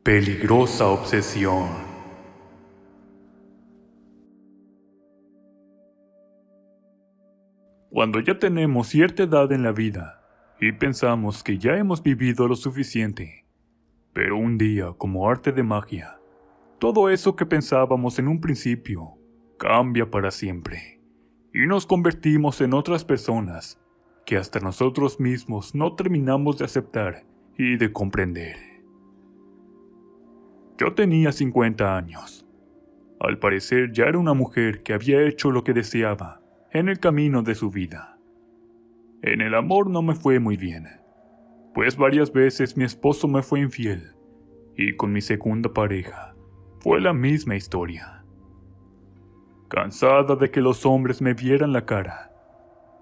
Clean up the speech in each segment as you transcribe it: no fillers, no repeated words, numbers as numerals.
Peligrosa obsesión. Cuando ya tenemos cierta edad en la vida y pensamos que ya hemos vivido lo suficiente, pero un día, como arte de magia, todo eso que pensábamos en un principio cambia para siempre y nos convertimos en otras personas que hasta nosotros mismos no terminamos de aceptar y de comprender. Yo tenía 50 años. Al parecer ya era una mujer que había hecho lo que deseaba en el camino de su vida. En el amor no me fue muy bien, pues varias veces mi esposo me fue infiel, y con mi segunda pareja fue la misma historia. Cansada de que los hombres me vieran la cara,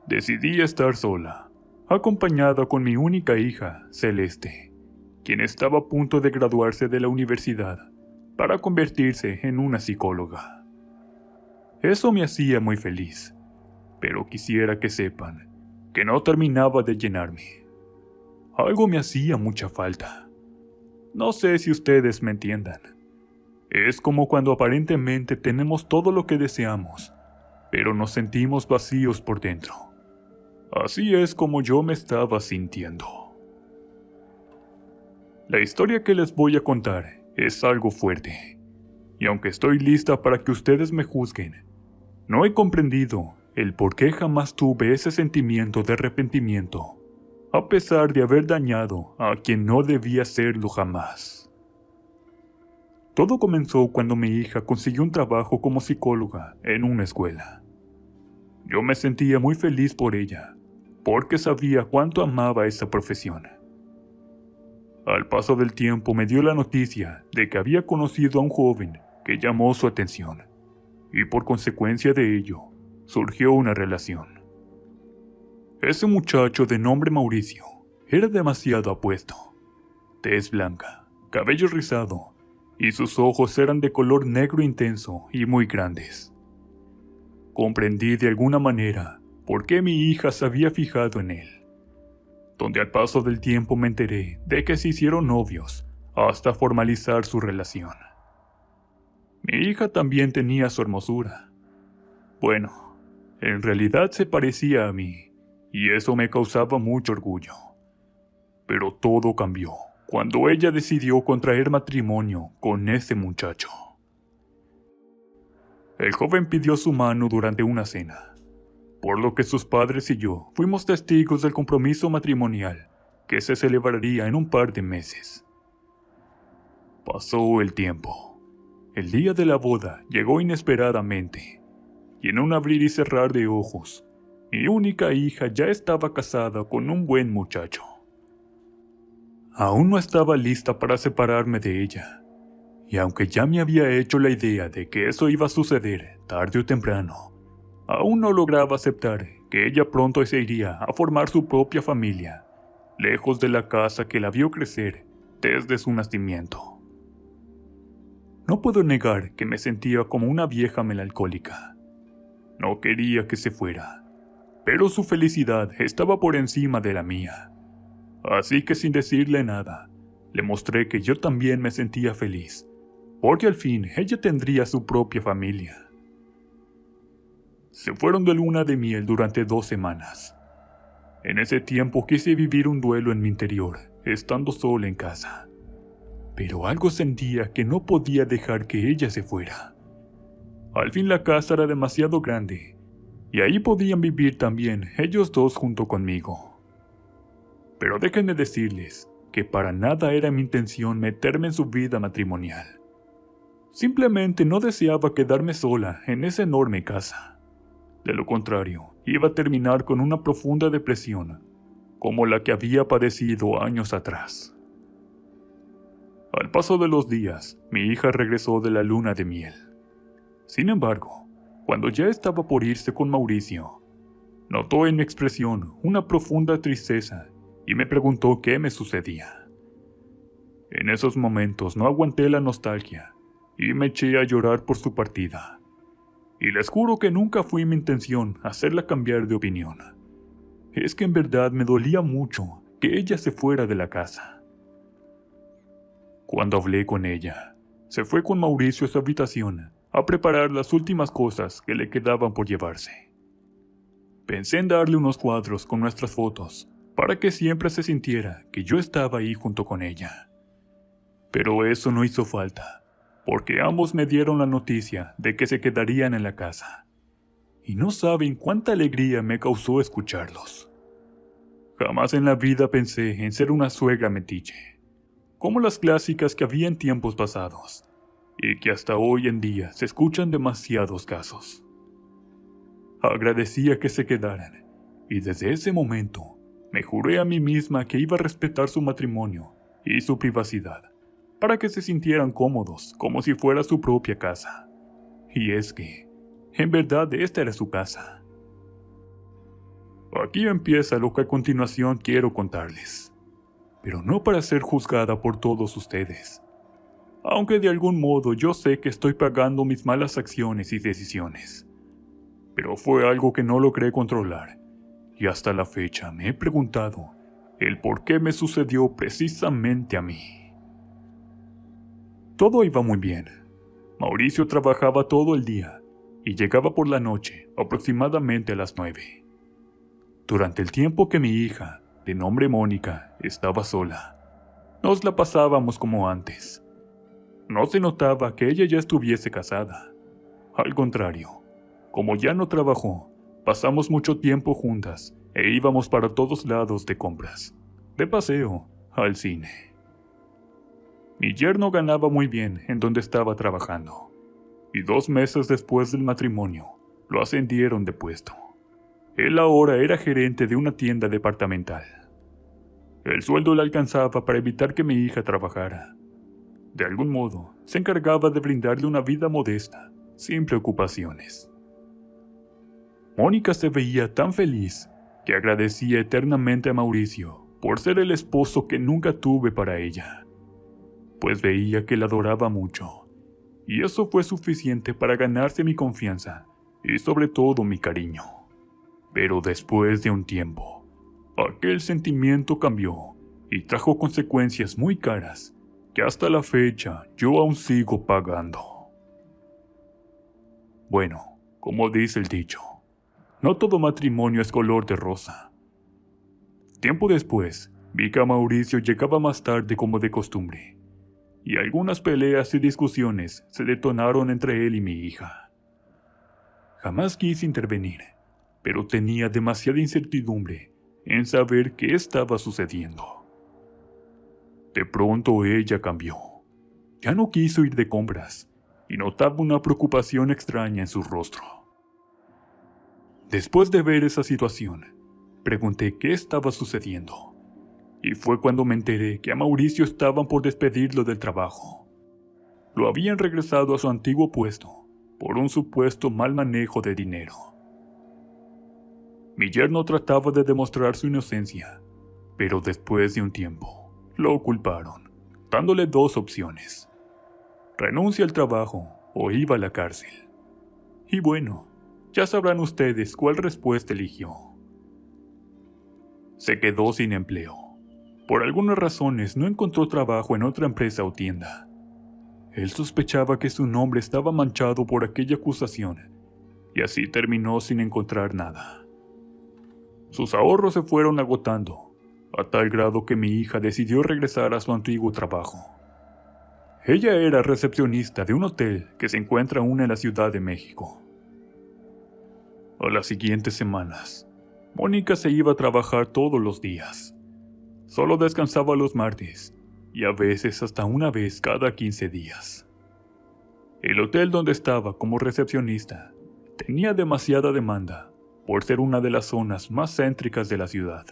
decidí estar sola, acompañada con mi única hija, Celeste, quien estaba a punto de graduarse de la universidad para convertirse en una psicóloga. Eso me hacía muy feliz, pero quisiera que sepan que no terminaba de llenarme. Algo me hacía mucha falta. No sé si ustedes me entiendan. Es como cuando aparentemente tenemos todo lo que deseamos, pero nos sentimos vacíos por dentro. Así es como yo me estaba sintiendo. La historia que les voy a contar es algo fuerte, y aunque estoy lista para que ustedes me juzguen, no he comprendido el por qué jamás tuve ese sentimiento de arrepentimiento, a pesar de haber dañado a quien no debía hacerlo jamás. Todo comenzó cuando mi hija consiguió un trabajo como psicóloga en una escuela. Yo me sentía muy feliz por ella, porque sabía cuánto amaba esa profesión. Al paso del tiempo me dio la noticia de que había conocido a un joven que llamó su atención, y por consecuencia de ello, surgió una relación. Ese muchacho de nombre Mauricio era demasiado apuesto. Tez blanca, cabello rizado, y sus ojos eran de color negro intenso y muy grandes. Comprendí de alguna manera por qué mi hija se había fijado en él, donde al paso del tiempo me enteré de que se hicieron novios hasta formalizar su relación. Mi hija también tenía su hermosura. Bueno, en realidad se parecía a mí, y eso me causaba mucho orgullo. Pero todo cambió cuando ella decidió contraer matrimonio con ese muchacho. El joven pidió su mano durante una cena, por lo que sus padres y yo fuimos testigos del compromiso matrimonial que se celebraría en un par de meses. Pasó el tiempo. El día de la boda llegó inesperadamente, y en un abrir y cerrar de ojos, mi única hija ya estaba casada con un buen muchacho. Aún no estaba lista para separarme de ella, y aunque ya me había hecho la idea de que eso iba a suceder tarde o temprano, aún no lograba aceptar que ella pronto se iría a formar su propia familia, lejos de la casa que la vio crecer desde su nacimiento. No puedo negar que me sentía como una vieja melancólica. No quería que se fuera, pero su felicidad estaba por encima de la mía. Así que sin decirle nada, le mostré que yo también me sentía feliz, porque al fin ella tendría su propia familia. Se fueron de luna de miel durante 2 semanas. En ese tiempo quise vivir un duelo en mi interior, estando sola en casa. Pero algo sentía que no podía dejar que ella se fuera. Al fin la casa era demasiado grande, y ahí podían vivir también ellos dos junto conmigo. Pero déjenme decirles que para nada era mi intención meterme en su vida matrimonial. Simplemente no deseaba quedarme sola en esa enorme casa. De lo contrario, iba a terminar con una profunda depresión, como la que había padecido años atrás. Al paso de los días, mi hija regresó de la luna de miel. Sin embargo, cuando ya estaba por irse con Mauricio, notó en mi expresión una profunda tristeza y me preguntó qué me sucedía. En esos momentos no aguanté la nostalgia y me eché a llorar por su partida. Y les juro que nunca fue mi intención hacerla cambiar de opinión. Es que en verdad me dolía mucho que ella se fuera de la casa. Cuando hablé con ella, se fue con Mauricio a su habitación a preparar las últimas cosas que le quedaban por llevarse. Pensé en darle unos cuadros con nuestras fotos para que siempre se sintiera que yo estaba ahí junto con ella. Pero eso no hizo falta, porque ambos me dieron la noticia de que se quedarían en la casa. Y no saben cuánta alegría me causó escucharlos. Jamás en la vida pensé en ser una suegra metiche, como las clásicas que había en tiempos pasados, y que hasta hoy en día se escuchan demasiados casos. Agradecía que se quedaran, y desde ese momento me juré a mí misma que iba a respetar su matrimonio y su privacidad, para que se sintieran cómodos como si fuera su propia casa. Y es que, en verdad, esta era su casa. Aquí empieza lo que a continuación quiero contarles, pero no para ser juzgada por todos ustedes, aunque de algún modo yo sé que estoy pagando mis malas acciones y decisiones. Pero fue algo que no logré controlar, y hasta la fecha me he preguntado el por qué me sucedió precisamente a mí. Todo iba muy bien. Mauricio trabajaba todo el día y llegaba por la noche, aproximadamente a las 9. Durante el tiempo que mi hija, de nombre Mónica, estaba sola, nos la pasábamos como antes. No se notaba que ella ya estuviese casada. Al contrario, como ya no trabajó, pasamos mucho tiempo juntas e íbamos para todos lados de compras, de paseo, al cine. Mi yerno ganaba muy bien en donde estaba trabajando, y 2 meses después del matrimonio, lo ascendieron de puesto. Él ahora era gerente de una tienda departamental. El sueldo le alcanzaba para evitar que mi hija trabajara. De algún modo, se encargaba de brindarle una vida modesta, sin preocupaciones. Mónica se veía tan feliz que agradecía eternamente a Mauricio por ser el esposo que nunca tuve para ella, pues veía que la adoraba mucho, y eso fue suficiente para ganarse mi confianza y sobre todo mi cariño. Pero después de un tiempo, aquel sentimiento cambió y trajo consecuencias muy caras que hasta la fecha yo aún sigo pagando. Bueno, como dice el dicho, no todo matrimonio es color de rosa. Tiempo después, vi que Mauricio llegaba más tarde como de costumbre, y algunas peleas y discusiones se detonaron entre él y mi hija. Jamás quise intervenir, pero tenía demasiada incertidumbre en saber qué estaba sucediendo. De pronto ella cambió. Ya no quiso ir de compras, y notaba una preocupación extraña en su rostro. Después de ver esa situación, pregunté qué estaba sucediendo, y fue cuando me enteré que a Mauricio estaban por despedirlo del trabajo. Lo habían regresado a su antiguo puesto por un supuesto mal manejo de dinero. Mi yerno trataba de demostrar su inocencia, pero después de un tiempo, lo culparon, dándole 2 opciones: renuncia al trabajo o iba a la cárcel. Y bueno, ya sabrán ustedes cuál respuesta eligió. Se quedó sin empleo. Por algunas razones no encontró trabajo en otra empresa o tienda. Él sospechaba que su nombre estaba manchado por aquella acusación, y así terminó sin encontrar nada. Sus ahorros se fueron agotando, a tal grado que mi hija decidió regresar a su antiguo trabajo. Ella era recepcionista de un hotel que se encuentra aún en la Ciudad de México. A las siguientes semanas, Mónica se iba a trabajar todos los días. Solo descansaba los martes, y a veces hasta una vez cada 15 días. El hotel donde estaba como recepcionista tenía demasiada demanda por ser una de las zonas más céntricas de la ciudad.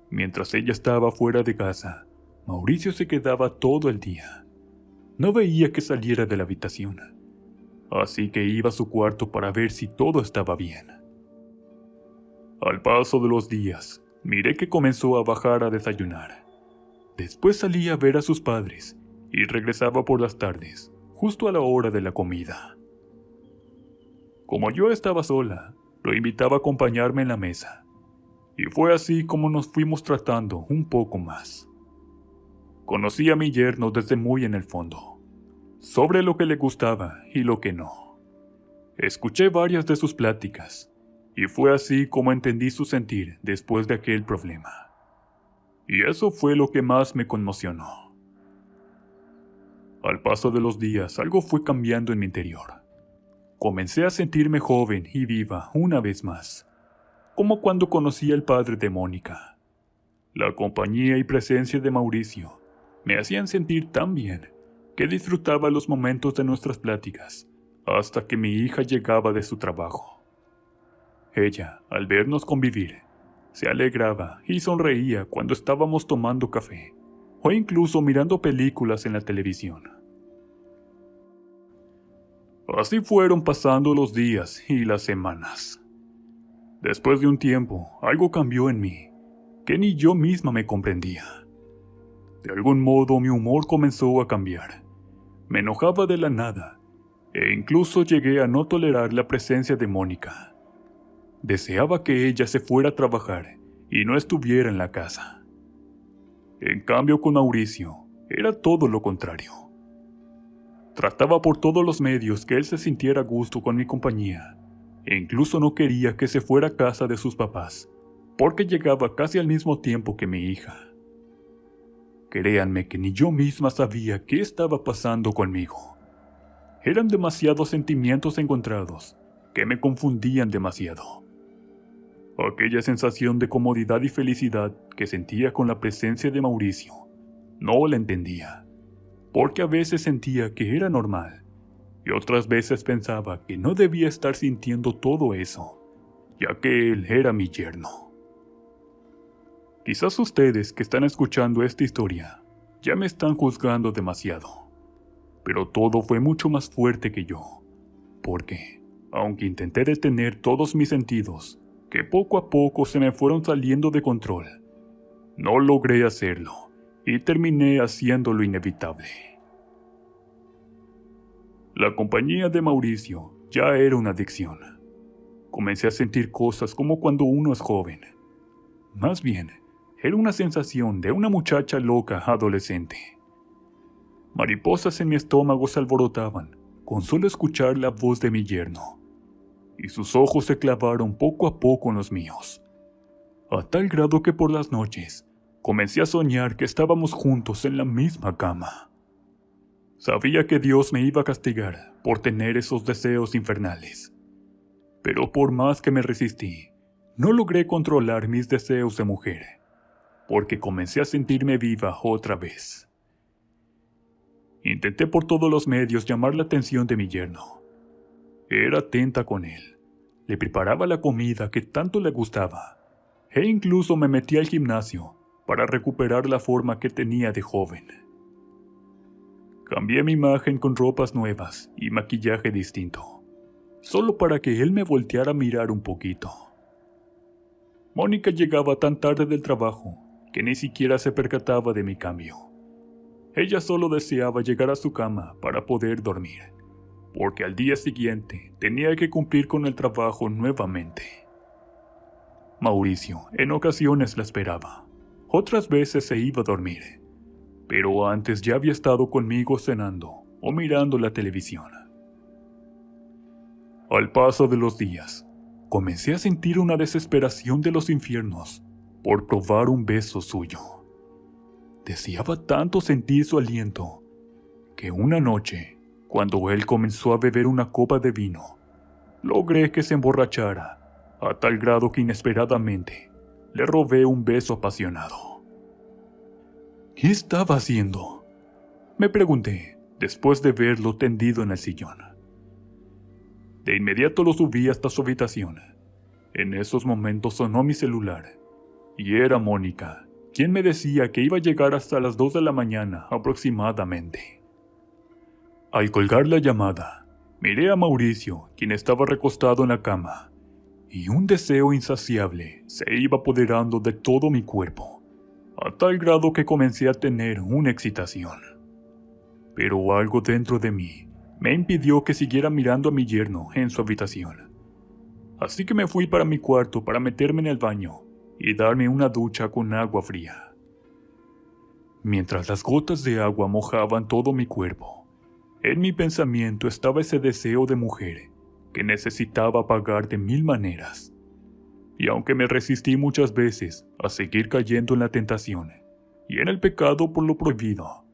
Mientras ella estaba fuera de casa, Mauricio se quedaba todo el día. No veía que saliera de la habitación, así que iba a su cuarto para ver si todo estaba bien. Al paso de los días, miré que comenzó a bajar a desayunar. Después salía a ver a sus padres y regresaba por las tardes, justo a la hora de la comida. Como yo estaba sola, lo invitaba a acompañarme en la mesa, y fue así como nos fuimos tratando un poco más. Conocí a mi yerno desde muy en el fondo, sobre lo que le gustaba y lo que no. Escuché varias de sus pláticas, y fue así como entendí su sentir después de aquel problema. Y eso fue lo que más me conmocionó. Al paso de los días, algo fue cambiando en mi interior. Comencé a sentirme joven y viva una vez más, como cuando conocí al padre de Mónica. La compañía y presencia de Mauricio me hacían sentir tan bien que disfrutaba los momentos de nuestras pláticas hasta que mi hija llegaba de su trabajo. Ella, al vernos convivir, se alegraba y sonreía cuando estábamos tomando café o incluso mirando películas en la televisión. Así fueron pasando los días y las semanas. Después de un tiempo, algo cambió en mí, que ni yo misma me comprendía. De algún modo mi humor comenzó a cambiar. Me enojaba de la nada, e incluso llegué a no tolerar la presencia de Mónica. Deseaba que ella se fuera a trabajar y no estuviera en la casa. En cambio, con Mauricio, era todo lo contrario. Trataba por todos los medios que él se sintiera a gusto con mi compañía, e incluso no quería que se fuera a casa de sus papás, porque llegaba casi al mismo tiempo que mi hija. Créanme que ni yo misma sabía qué estaba pasando conmigo. Eran demasiados sentimientos encontrados que me confundían demasiado. Aquella sensación de comodidad y felicidad que sentía con la presencia de Mauricio, no la entendía, porque a veces sentía que era normal, y otras veces pensaba que no debía estar sintiendo todo eso, ya que él era mi yerno. Quizás ustedes que están escuchando esta historia ya me están juzgando demasiado, pero todo fue mucho más fuerte que yo, porque, aunque intenté detener todos mis sentidos, que poco a poco se me fueron saliendo de control, no logré hacerlo y terminé haciendo lo inevitable. La compañía de Mauricio ya era una adicción. Comencé a sentir cosas como cuando uno es joven. Más bien, era una sensación de una muchacha loca adolescente. Mariposas en mi estómago se alborotaban con solo escuchar la voz de mi yerno, y sus ojos se clavaron poco a poco en los míos, a tal grado que por las noches comencé a soñar que estábamos juntos en la misma cama. Sabía que Dios me iba a castigar por tener esos deseos infernales, pero por más que me resistí, no logré controlar mis deseos de mujer, porque comencé a sentirme viva otra vez. Intenté por todos los medios llamar la atención de mi yerno. Era atenta con él, le preparaba la comida que tanto le gustaba, e incluso me metí al gimnasio para recuperar la forma que tenía de joven. Cambié mi imagen con ropas nuevas y maquillaje distinto, solo para que él me volteara a mirar un poquito. Mónica llegaba tan tarde del trabajo que ni siquiera se percataba de mi cambio. Ella solo deseaba llegar a su cama para poder dormir, porque al día siguiente tenía que cumplir con el trabajo nuevamente. Mauricio en ocasiones la esperaba, otras veces se iba a dormir, pero antes ya había estado conmigo cenando o mirando la televisión. Al paso de los días, comencé a sentir una desesperación de los infiernos por probar un beso suyo. Deseaba tanto sentir su aliento, que una noche, cuando él comenzó a beber una copa de vino, logré que se emborrachara, a tal grado que inesperadamente le robé un beso apasionado. ¿Qué estaba haciendo?, me pregunté, después de verlo tendido en el sillón. De inmediato lo subí hasta su habitación. En esos momentos sonó mi celular, y era Mónica, quien me decía que iba a llegar hasta las 2 de la mañana aproximadamente. Al colgar la llamada, miré a Mauricio, quien estaba recostado en la cama, y un deseo insaciable se iba apoderando de todo mi cuerpo, a tal grado que comencé a tener una excitación. Pero algo dentro de mí me impidió que siguiera mirando a mi yerno en su habitación. Así que me fui para mi cuarto para meterme en el baño y darme una ducha con agua fría. Mientras las gotas de agua mojaban todo mi cuerpo, en mi pensamiento estaba ese deseo de mujer que necesitaba pagar de 1000 maneras. Y aunque me resistí muchas veces a seguir cayendo en la tentación y en el pecado por lo prohibido,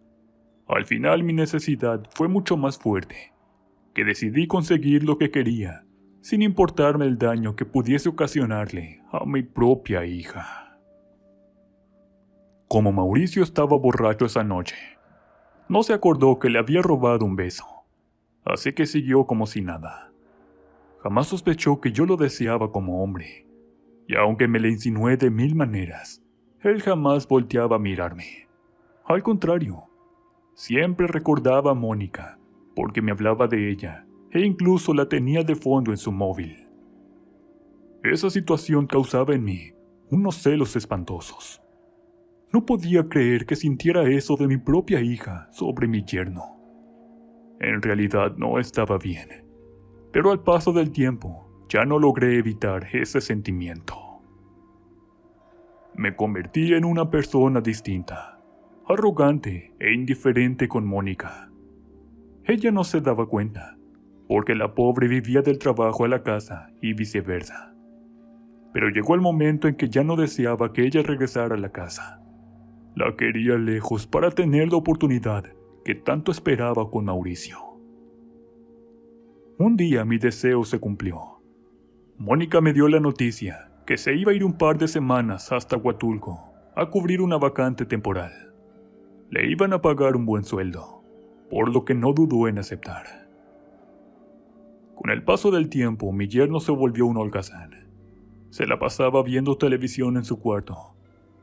al final mi necesidad fue mucho más fuerte, que decidí conseguir lo que quería, sin importarme el daño que pudiese ocasionarle a mi propia hija. Como Mauricio estaba borracho esa noche, no se acordó que le había robado un beso, así que siguió como si nada. Jamás sospechó que yo lo deseaba como hombre, y aunque me le insinué de 1000 maneras, él jamás volteaba a mirarme. Al contrario, siempre recordaba a Mónica, porque me hablaba de ella, e incluso la tenía de fondo en su móvil. Esa situación causaba en mí unos celos espantosos. No podía creer que sintiera eso de mi propia hija sobre mi yerno. En realidad no estaba bien, pero al paso del tiempo ya no logré evitar ese sentimiento. Me convertí en una persona distinta, arrogante e indiferente con Mónica. Ella no se daba cuenta, porque la pobre vivía del trabajo a la casa y viceversa. Pero llegó el momento en que ya no deseaba que ella regresara a la casa. La quería lejos para tener la oportunidad que tanto esperaba con Mauricio. Un día mi deseo se cumplió. Mónica me dio la noticia que se iba a ir un par de semanas hasta Huatulco a cubrir una vacante temporal. Le iban a pagar un buen sueldo, por lo que no dudó en aceptar. Con el paso del tiempo, mi yerno se volvió un holgazán. Se la pasaba viendo televisión en su cuarto.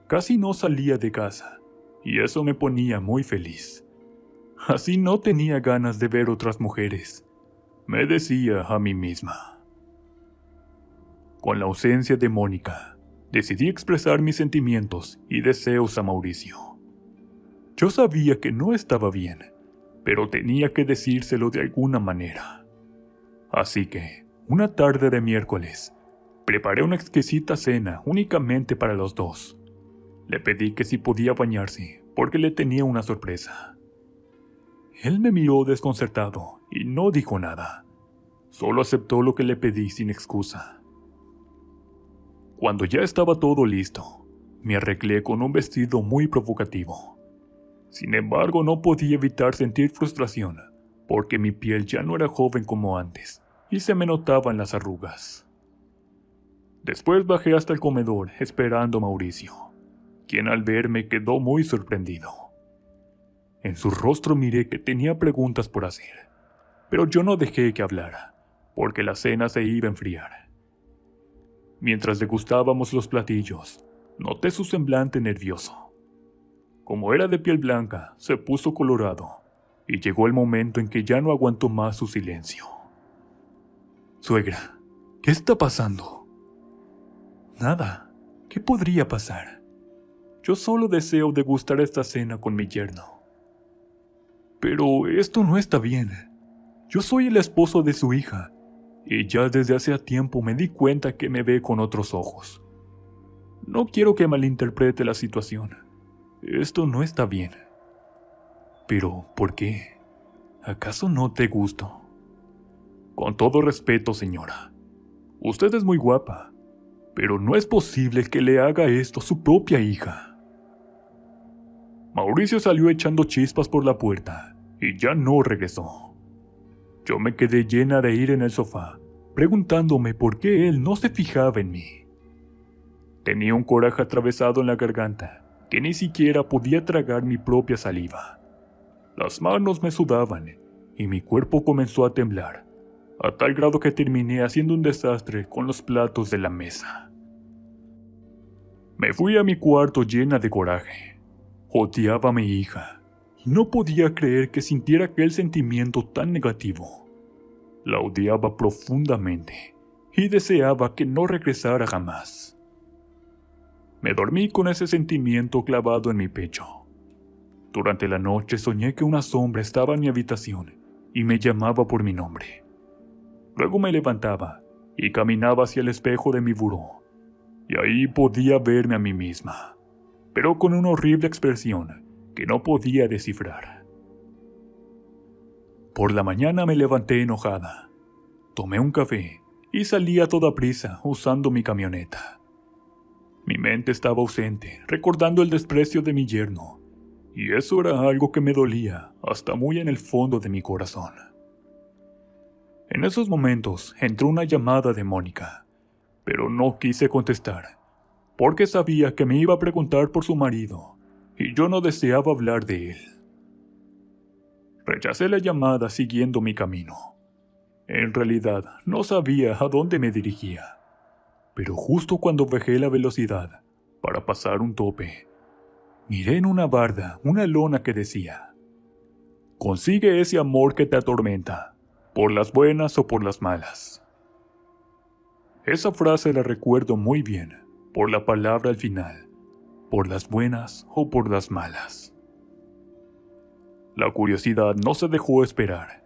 Casi no salía de casa, y eso me ponía muy feliz. Así no tenía ganas de ver otras mujeres, me decía a mí misma. Con la ausencia de Mónica, decidí expresar mis sentimientos y deseos a Mauricio. Yo sabía que no estaba bien, pero tenía que decírselo de alguna manera. Así que, una tarde de miércoles, preparé una exquisita cena únicamente para los dos. Le pedí que si podía bañarse, porque le tenía una sorpresa. Él me miró desconcertado y no dijo nada. Solo aceptó lo que le pedí sin excusa. Cuando ya estaba todo listo, me arreglé con un vestido muy provocativo. Sin embargo, no podía evitar sentir frustración, porque mi piel ya no era joven como antes, y se me notaban las arrugas. Después bajé hasta el comedor esperando a Mauricio, quien al verme quedó muy sorprendido. En su rostro miré que tenía preguntas por hacer, pero yo no dejé que hablara, porque la cena se iba a enfriar. Mientras degustábamos los platillos, noté su semblante nervioso. Como era de piel blanca, se puso colorado, y llegó el momento en que ya no aguantó más su silencio. «Suegra, ¿qué está pasando?» «Nada. ¿Qué podría pasar? Yo solo deseo degustar esta cena con mi yerno». «Pero esto no está bien. Yo soy el esposo de su hija, y ya desde hace tiempo me di cuenta que me ve con otros ojos. No quiero que malinterprete la situación. Esto no está bien». «¿Pero por qué? ¿Acaso no te gusto?» «Con todo respeto, señora. Usted es muy guapa, pero no es posible que le haga esto a su propia hija». Mauricio salió echando chispas por la puerta y ya no regresó. Yo me quedé llena de ira en el sofá, preguntándome por qué él no se fijaba en mí. Tenía un coraje atravesado en la garganta que ni siquiera podía tragar mi propia saliva. Las manos me sudaban y mi cuerpo comenzó a temblar, a tal grado que terminé haciendo un desastre con los platos de la mesa. Me fui a mi cuarto llena de coraje. Odiaba a mi hija y no podía creer que sintiera aquel sentimiento tan negativo. La odiaba profundamente y deseaba que no regresara jamás. Me dormí con ese sentimiento clavado en mi pecho. Durante la noche soñé que una sombra estaba en mi habitación y me llamaba por mi nombre. Luego me levantaba y caminaba hacia el espejo de mi buró, y ahí podía verme a mí misma, pero con una horrible expresión que no podía descifrar. Por la mañana me levanté enojada. Tomé un café y salí a toda prisa usando mi camioneta. Mi mente estaba ausente, recordando el desprecio de mi yerno, y eso era algo que me dolía hasta muy en el fondo de mi corazón. En esos momentos entró una llamada de Mónica, pero no quise contestar, porque sabía que me iba a preguntar por su marido, y yo no deseaba hablar de él. Rechacé la llamada siguiendo mi camino. En realidad, no sabía a dónde me dirigía, pero justo cuando bajé la velocidad para pasar un tope, miré en una barda una lona que decía: «Consigue ese amor que te atormenta, por las buenas o por las malas». Esa frase la recuerdo muy bien, por la palabra al final, por las buenas o por las malas. La curiosidad no se dejó esperar,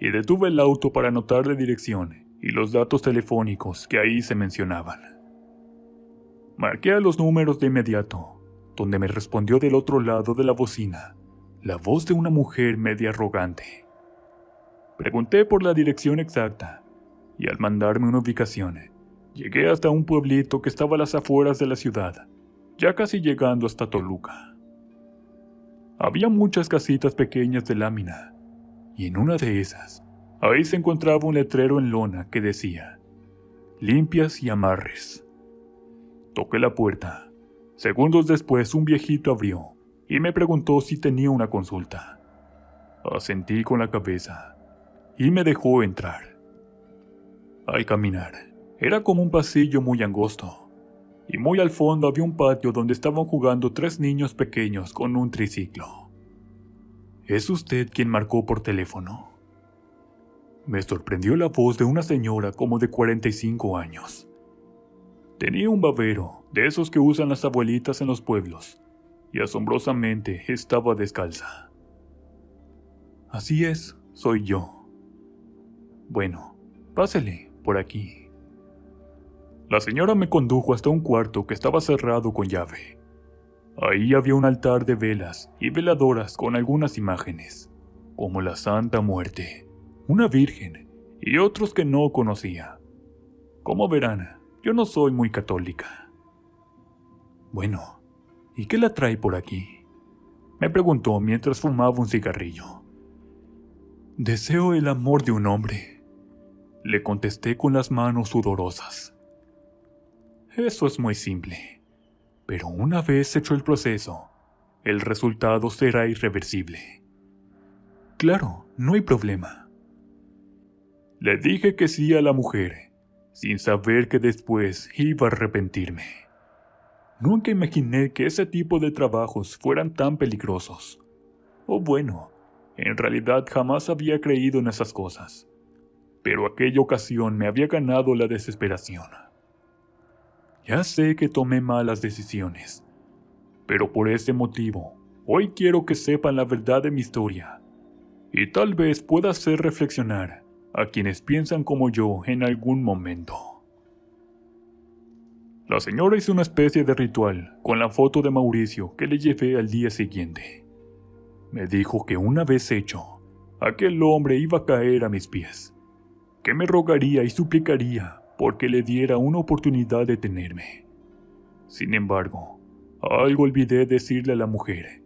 y detuve el auto para anotar la dirección y los datos telefónicos que ahí se mencionaban. Marqué a los números de inmediato, donde me respondió del otro lado de la bocina la voz de una mujer media arrogante. Pregunté por la dirección exacta, y al mandarme una ubicación, llegué hasta un pueblito que estaba a las afueras de la ciudad, ya casi llegando hasta Toluca. Había muchas casitas pequeñas de lámina, y en una de esas, ahí se encontraba un letrero en lona que decía: «Limpias y amarres». Toqué la puerta. Segundos después un viejito abrió y me preguntó si tenía una consulta. Asentí con la cabeza y me dejó entrar. Al caminar, era como un pasillo muy angosto, y muy al fondo había un patio donde estaban jugando 3 niños pequeños con un triciclo. «¿Es usted quien marcó por teléfono?». Me sorprendió la voz de una señora como de 45 años. Tenía un babero, de esos que usan las abuelitas en los pueblos, y asombrosamente estaba descalza. «Así es, soy yo». «Bueno, pásele, por aquí». La señora me condujo hasta un cuarto que estaba cerrado con llave. Ahí había un altar de velas y veladoras con algunas imágenes, como la Santa Muerte, una virgen y otros que no conocía. Como verán, yo no soy muy católica. «Bueno, ¿y qué la trae por aquí?», me preguntó mientras fumaba un cigarrillo. «Deseo el amor de un hombre», le contesté con las manos sudorosas. Eso es muy simple, pero una vez hecho el proceso, el resultado será irreversible. «Claro, no hay problema». Le dije que sí a la mujer, sin saber que después iba a arrepentirme. Nunca imaginé que ese tipo de trabajos fueran tan peligrosos. O bueno, en realidad jamás había creído en esas cosas, pero aquella ocasión me había ganado la desesperación. Ya sé que tomé malas decisiones, pero por ese motivo, hoy quiero que sepan la verdad de mi historia, y tal vez pueda hacer reflexionar a quienes piensan como yo en algún momento. La señora hizo una especie de ritual con la foto de Mauricio que le llevé al día siguiente. Me dijo que una vez hecho, aquel hombre iba a caer a mis pies, que me rogaría y suplicaría porque le diera una oportunidad de tenerme. Sin embargo, algo olvidé decirle a la mujer,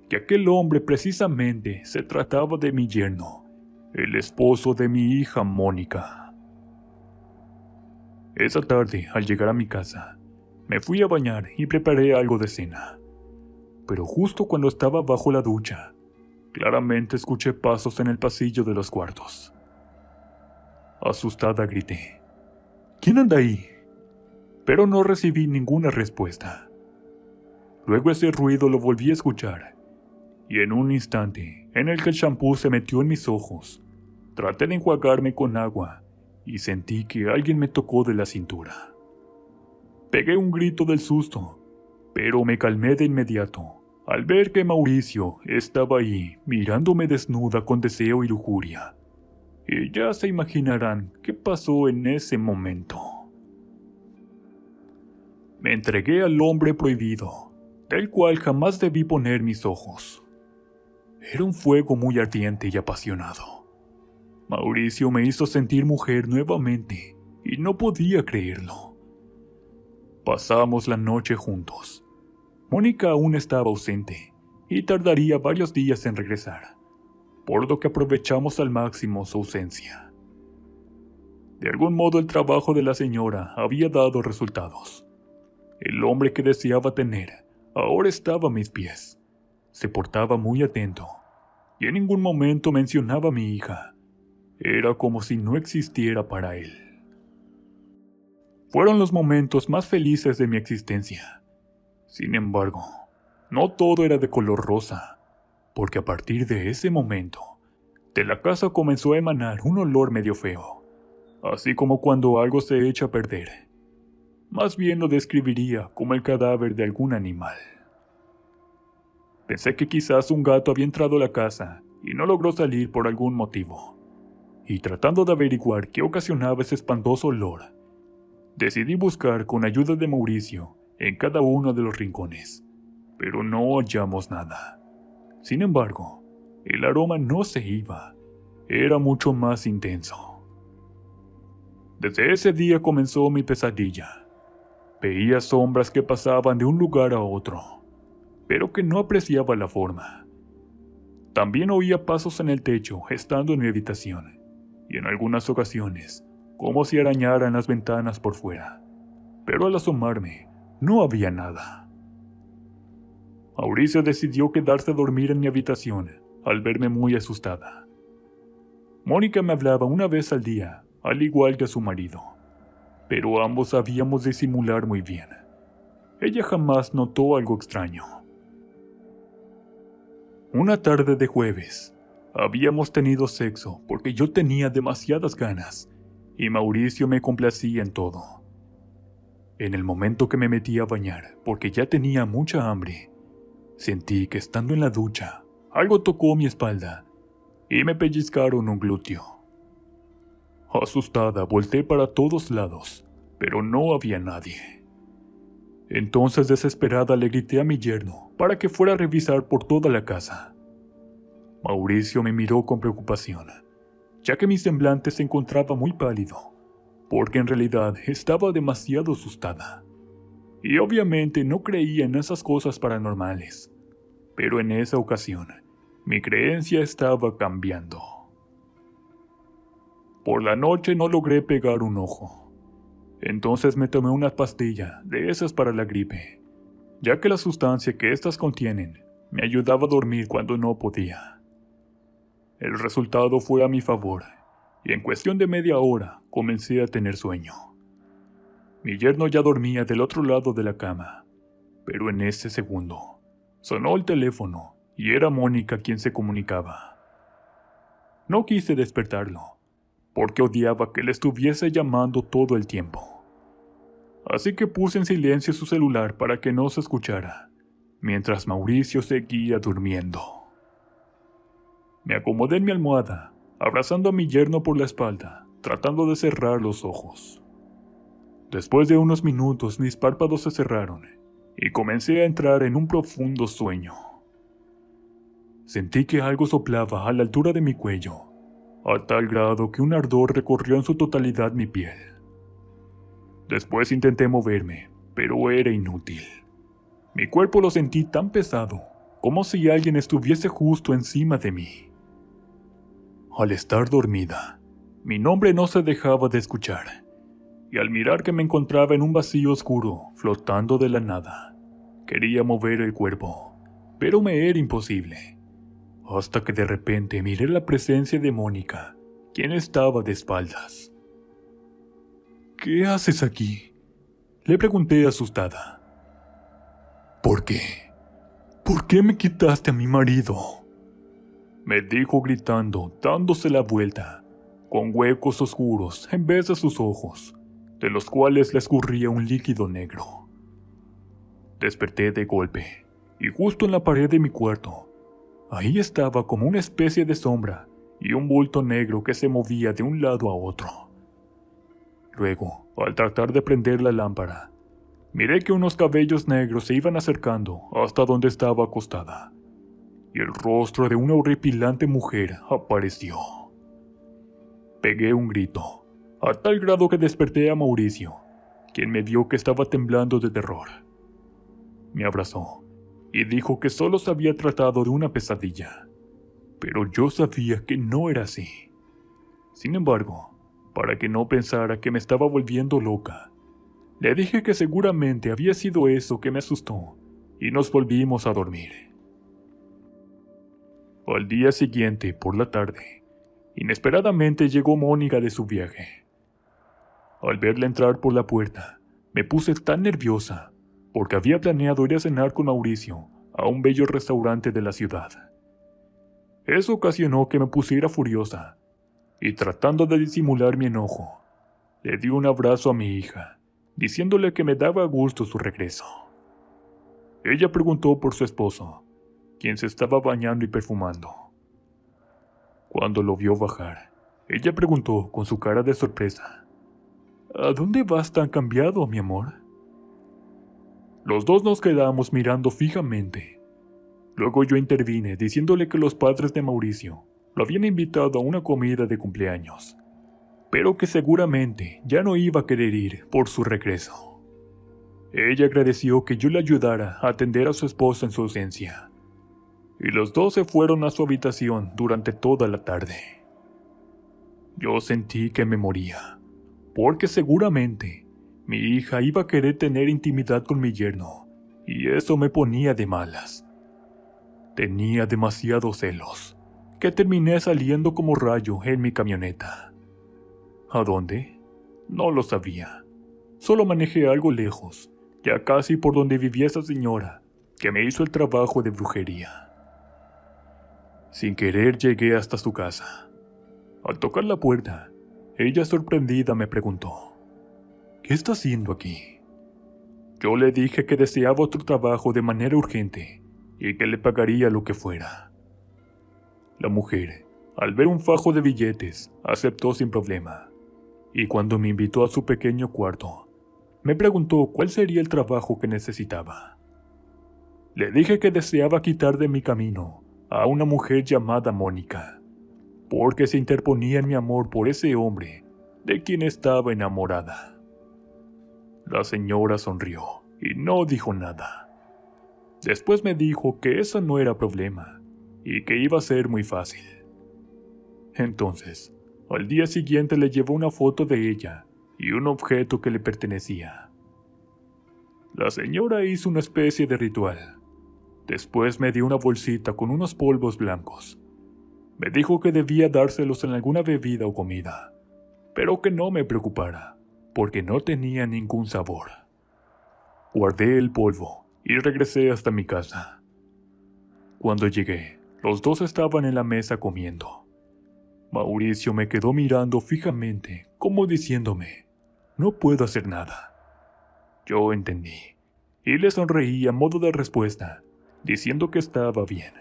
que aquel hombre precisamente se trataba de mi yerno, el esposo de mi hija Mónica. Esa tarde, al llegar a mi casa, me fui a bañar y preparé algo de cena. Pero justo cuando estaba bajo la ducha, claramente escuché pasos en el pasillo de los cuartos. Asustada grité: «¿Quién anda ahí?», pero no recibí ninguna respuesta. Luego ese ruido lo volví a escuchar, y en un instante, en el que el champú se metió en mis ojos, traté de enjuagarme con agua y sentí que alguien me tocó de la cintura. Pegué un grito del susto, pero me calmé de inmediato al ver que Mauricio estaba ahí mirándome desnuda con deseo y lujuria. Y ya se imaginarán qué pasó en ese momento. Me entregué al hombre prohibido, del cual jamás debí poner mis ojos. Era un fuego muy ardiente y apasionado. Mauricio me hizo sentir mujer nuevamente y no podía creerlo. Pasamos la noche juntos. Mónica aún estaba ausente y tardaría varios días en regresar, por lo que aprovechamos al máximo su ausencia. De algún modo el trabajo de la señora había dado resultados. El hombre que deseaba tener ahora estaba a mis pies. Se portaba muy atento y en ningún momento mencionaba a mi hija. Era como si no existiera para él. Fueron los momentos más felices de mi existencia. Sin embargo, no todo era de color rosa, porque a partir de ese momento, de la casa comenzó a emanar un olor medio feo, así como cuando algo se echa a perder. Más bien lo describiría como el cadáver de algún animal. Pensé que quizás un gato había entrado a la casa y no logró salir por algún motivo. Y tratando de averiguar qué ocasionaba ese espantoso olor, decidí buscar con ayuda de Mauricio en cada uno de los rincones, pero no hallamos nada. Sin embargo, el aroma no se iba, era mucho más intenso. Desde ese día comenzó mi pesadilla. Veía sombras que pasaban de un lugar a otro, pero que no apreciaba la forma. También oía pasos en el techo estando en mi habitación, y en algunas ocasiones, como si arañaran las ventanas por fuera. Pero al asomarme, no había nada. Mauricio decidió quedarse a dormir en mi habitación, al verme muy asustada. Mónica me hablaba una vez al día, al igual que a su marido, pero ambos sabíamos disimular muy bien. Ella jamás notó algo extraño. Una tarde de jueves, habíamos tenido sexo porque yo tenía demasiadas ganas y Mauricio me complacía en todo. En el momento que me metí a bañar, porque ya tenía mucha hambre, sentí que estando en la ducha, algo tocó mi espalda y me pellizcaron un glúteo. Asustada, volteé para todos lados, pero no había nadie. Entonces, desesperada, le grité a mi yerno para que fuera a revisar por toda la casa. Mauricio me miró con preocupación, ya que mi semblante se encontraba muy pálido, porque en realidad estaba demasiado asustada. Y obviamente no creía en esas cosas paranormales, pero en esa ocasión, mi creencia estaba cambiando. Por la noche no logré pegar un ojo. Entonces me tomé una pastilla de esas para la gripe, ya que la sustancia que estas contienen me ayudaba a dormir cuando no podía. El resultado fue a mi favor, y en cuestión de media hora comencé a tener sueño. Mi yerno ya dormía del otro lado de la cama, pero en ese segundo sonó el teléfono y era Mónica quien se comunicaba. No quise despertarlo, porque odiaba que le estuviese llamando todo el tiempo. Así que puse en silencio su celular para que no se escuchara, mientras Mauricio seguía durmiendo. Me acomodé en mi almohada, abrazando a mi yerno por la espalda, tratando de cerrar los ojos. Después de unos minutos mis párpados se cerraron y comencé a entrar en un profundo sueño. Sentí que algo soplaba a la altura de mi cuello, a tal grado que un ardor recorrió en su totalidad mi piel. Después intenté moverme, pero era inútil. Mi cuerpo lo sentí tan pesado, como si alguien estuviese justo encima de mí. Al estar dormida, mi nombre no se dejaba de escuchar, y al mirar que me encontraba en un vacío oscuro, flotando de la nada, quería mover el cuerpo, pero me era imposible, hasta que de repente miré la presencia de Mónica, quien estaba de espaldas. ¿Qué haces aquí?, le pregunté asustada. ¿Por qué? ¿Por qué me quitaste a mi marido?, me dijo gritando, dándose la vuelta, con huecos oscuros en vez de sus ojos, de los cuales le escurría un líquido negro. Desperté de golpe, y justo en la pared de mi cuarto, ahí estaba como una especie de sombra y un bulto negro que se movía de un lado a otro. Luego, al tratar de prender la lámpara, Miré que unos cabellos negros se iban acercando hasta donde estaba acostada, y el rostro de una horripilante mujer apareció. Pegué un grito, a tal grado que desperté a Mauricio, quien me vio que estaba temblando de terror. Me abrazó y dijo que solo se había tratado de una pesadilla, pero yo sabía que no era así. Sin embargo, para que no pensara que me estaba volviendo loca, le dije que seguramente había sido eso que me asustó y nos volvimos a dormir. Al día siguiente, por la tarde, inesperadamente llegó Mónica de su viaje. Al verla entrar por la puerta, me puse tan nerviosa porque había planeado ir a cenar con Mauricio a un bello restaurante de la ciudad. Eso ocasionó que me pusiera furiosa y, tratando de disimular mi enojo, le di un abrazo a mi hija, diciéndole que me daba gusto su regreso. Ella preguntó por su esposo, quien se estaba bañando y perfumando. Cuando lo vio bajar, ella preguntó con su cara de sorpresa: ¿A dónde vas tan cambiado, mi amor? Los dos nos quedamos mirando fijamente. Luego yo intervine diciéndole que los padres de Mauricio lo habían invitado a una comida de cumpleaños, pero que seguramente ya no iba a querer ir por su regreso. Ella agradeció que yo le ayudara a atender a su esposo en su ausencia, y los dos se fueron a su habitación durante toda la tarde. Yo sentí que me moría, porque seguramente mi hija iba a querer tener intimidad con mi yerno, y eso me ponía de malas. Tenía demasiados celos, que terminé saliendo como rayo en mi camioneta. ¿A dónde? No lo sabía. Solo manejé algo lejos, ya casi por donde vivía esa señora que me hizo el trabajo de brujería. Sin querer llegué hasta su casa. Al tocar la puerta, ella sorprendida me preguntó: ¿Qué está haciendo aquí? Yo le dije que deseaba otro trabajo de manera urgente y que le pagaría lo que fuera. La mujer, al ver un fajo de billetes, aceptó sin problema, y cuando me invitó a su pequeño cuarto, me preguntó cuál sería el trabajo que necesitaba. Le dije que deseaba quitar de mi camino a una mujer llamada Mónica, porque se interponía en mi amor por ese hombre de quien estaba enamorada. La señora sonrió y no dijo nada. Después me dijo que eso no era problema y que iba a ser muy fácil. Entonces, al día siguiente le llevó una foto de ella y un objeto que le pertenecía. La señora hizo una especie de ritual. Después me dio una bolsita con unos polvos blancos. Me dijo que debía dárselos en alguna bebida o comida, pero que no me preocupara, porque no tenía ningún sabor. Guardé el polvo y regresé hasta mi casa. Cuando llegué, los dos estaban en la mesa comiendo. Mauricio me quedó mirando fijamente, como diciéndome: no puedo hacer nada. Yo entendí, y le sonreí a modo de respuesta, diciendo que estaba bien.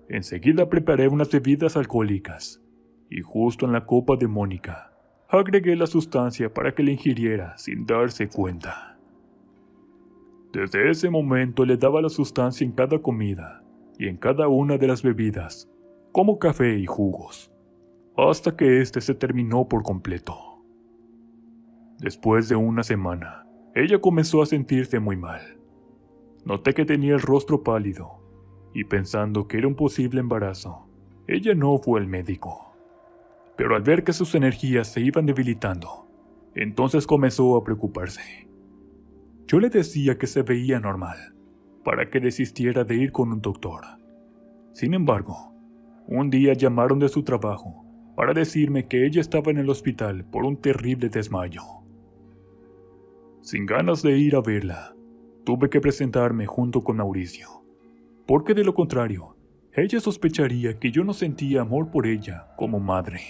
Enseguida preparé unas bebidas alcohólicas, y justo en la copa de Mónica, agregué la sustancia para que la ingiriera sin darse cuenta. Desde ese momento le daba la sustancia en cada comida y en cada una de las bebidas, como café y jugos, hasta que este se terminó por completo. Después de una semana, ella comenzó a sentirse muy mal. Noté que tenía el rostro pálido, y pensando que era un posible embarazo, ella no fue al médico. Pero al ver que sus energías se iban debilitando, entonces comenzó a preocuparse. Yo le decía que se veía normal, para que desistiera de ir con un doctor. Sin embargo, un día llamaron de su trabajo para decirme que ella estaba en el hospital por un terrible desmayo. Sin ganas de ir a verla, tuve que presentarme junto con Mauricio, porque de lo contrario, ella sospecharía que yo no sentía amor por ella como madre.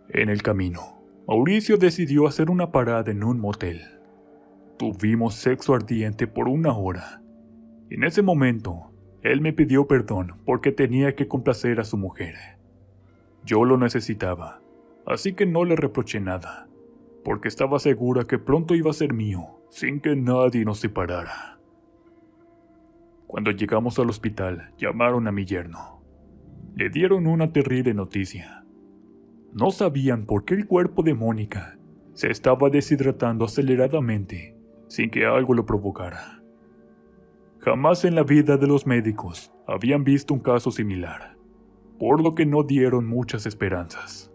En el camino, Mauricio decidió hacer una parada en un motel. Tuvimos sexo ardiente por 1 hora. En ese momento, él me pidió perdón porque tenía que complacer a su mujer. Yo lo necesitaba, así que no le reproché nada. porque estaba segura que pronto iba a ser mío, sin que nadie nos separara. Cuando llegamos al hospital, llamaron a mi yerno. Le dieron una terrible noticia. No sabían por qué el cuerpo de Mónica se estaba deshidratando aceleradamente, sin que algo lo provocara. Jamás en la vida de los médicos habían visto un caso similar, por lo que no dieron muchas esperanzas.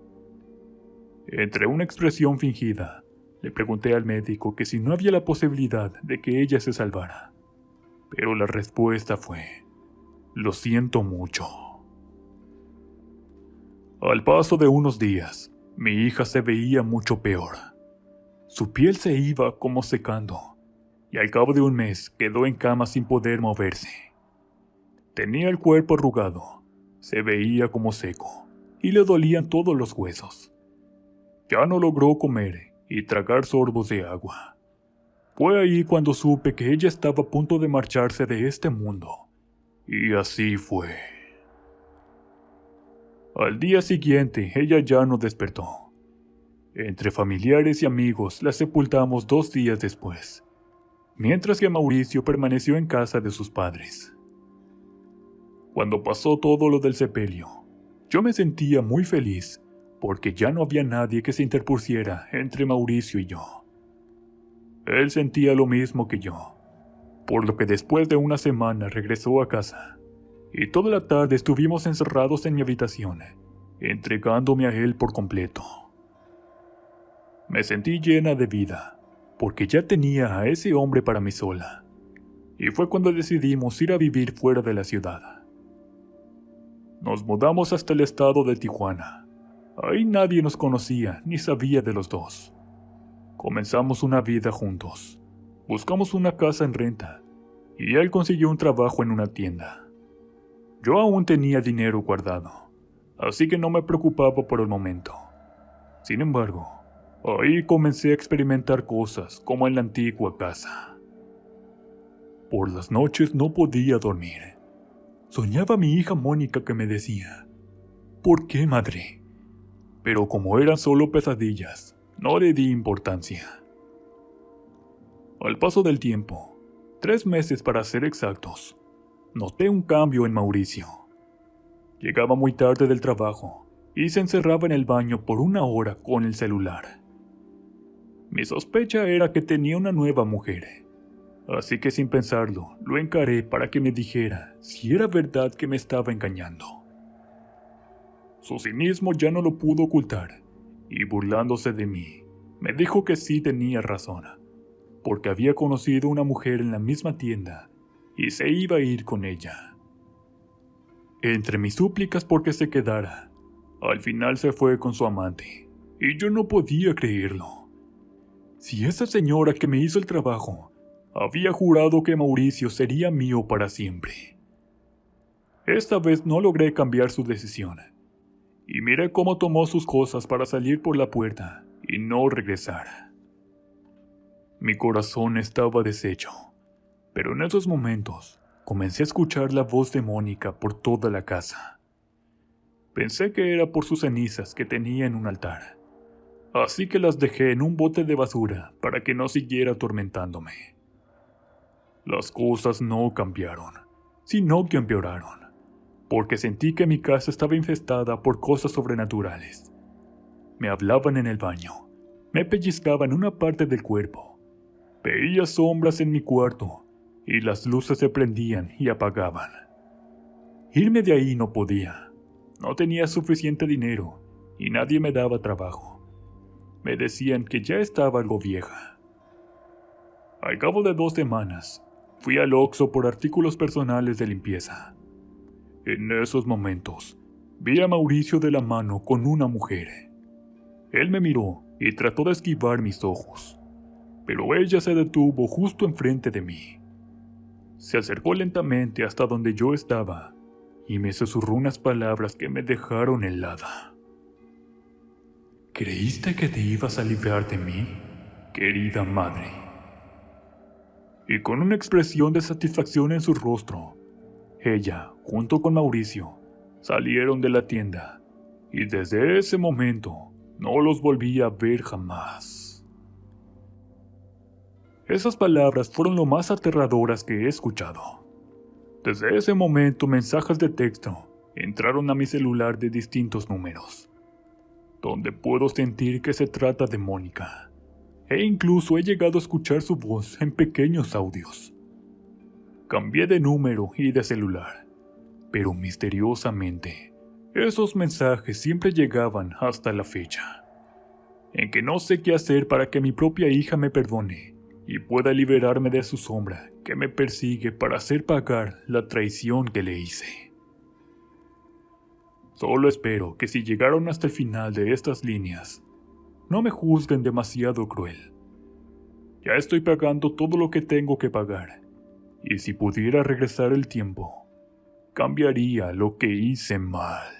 Entre una expresión fingida, le pregunté al médico que si no había la posibilidad de que ella se salvara. Pero la respuesta fue: lo siento mucho. Al paso de unos días, mi hija se veía mucho peor. Su piel se iba como secando, y al cabo de un mes quedó en cama sin poder moverse. Tenía el cuerpo arrugado, se veía como seco, y le dolían todos los huesos. Ya no logró comer y tragar sorbos de agua. Fue ahí cuando supe que ella estaba a punto de marcharse de este mundo. Y así fue. Al día siguiente, ella ya no despertó. Entre familiares y amigos la sepultamos 2 días después, mientras que Mauricio permaneció en casa de sus padres. Cuando pasó todo lo del sepelio, yo me sentía muy feliz, porque ya no había nadie que se interpusiera entre Mauricio y yo. Él sentía lo mismo que yo, por lo que después de una semana regresó a casa, y toda la tarde estuvimos encerrados en mi habitación, entregándome a él por completo. Me sentí llena de vida, porque ya tenía a ese hombre para mí sola, y fue cuando decidimos ir a vivir fuera de la ciudad. Nos mudamos hasta el estado de Tijuana. Ahí nadie nos conocía ni sabía de los dos. Comenzamos una vida juntos. Buscamos una casa en renta, y él consiguió un trabajo en una tienda. Yo aún tenía dinero guardado, así que no me preocupaba por el momento. Sin embargo, ahí comencé a experimentar cosas como en la antigua casa. Por las noches no podía dormir. Soñaba a mi hija Mónica que me decía: ¿por qué, madre? Pero como eran solo pesadillas, no le di importancia. Al paso del tiempo, 3 meses para ser exactos, noté un cambio en Mauricio. Llegaba muy tarde del trabajo y se encerraba en el baño por 1 hora con el celular. Mi sospecha era que tenía una nueva mujer, así que sin pensarlo, lo encaré para que me dijera si era verdad que me estaba engañando. Su cinismo ya no lo pudo ocultar, y burlándose de mí, me dijo que sí tenía razón, porque había conocido una mujer en la misma tienda y se iba a ir con ella. Entre mis súplicas porque se quedara, al final se fue con su amante, y yo no podía creerlo. Si esa señora que me hizo el trabajo había jurado que Mauricio sería mío para siempre. Esta vez no logré cambiar su decisión, y miré cómo tomó sus cosas para salir por la puerta y no regresar. Mi corazón estaba deshecho, pero en esos momentos comencé a escuchar la voz de Mónica por toda la casa. Pensé que era por sus cenizas que tenía en un altar, así que las dejé en un bote de basura para que no siguiera atormentándome. Las cosas no cambiaron, sino que empeoraron, porque sentí que mi casa estaba infestada por cosas sobrenaturales. Me hablaban en el baño, me pellizcaban una parte del cuerpo, veía sombras en mi cuarto y las luces se prendían y apagaban. Irme de ahí no podía, no tenía suficiente dinero y nadie me daba trabajo. Me decían que ya estaba algo vieja. Al cabo de 2 semanas, fui al Oxxo por artículos personales de limpieza. En esos momentos, vi a Mauricio de la mano con una mujer. Él me miró y trató de esquivar mis ojos, pero ella se detuvo justo enfrente de mí. Se acercó lentamente hasta donde yo estaba y me susurró unas palabras que me dejaron helada. ¿Creíste que te ibas a librar de mí, querida madre? Y con una expresión de satisfacción en su rostro, ella, junto con Mauricio, salieron de la tienda, y desde ese momento no los volví a ver jamás. Esas palabras fueron lo más aterradoras que he escuchado. Desde ese momento, mensajes de texto entraron a mi celular de distintos números, donde puedo sentir que se trata de Mónica, e incluso he llegado a escuchar su voz en pequeños audios. Cambié de número y de celular, pero misteriosamente, esos mensajes siempre llegaban hasta la fecha, en que no sé qué hacer para que mi propia hija me perdone y pueda liberarme de su sombra que me persigue para hacer pagar la traición que le hice. Solo espero que si llegaron hasta el final de estas líneas, no me juzguen demasiado cruel. Ya estoy pagando todo lo que tengo que pagar, y si pudiera regresar el tiempo, cambiaría lo que hice mal.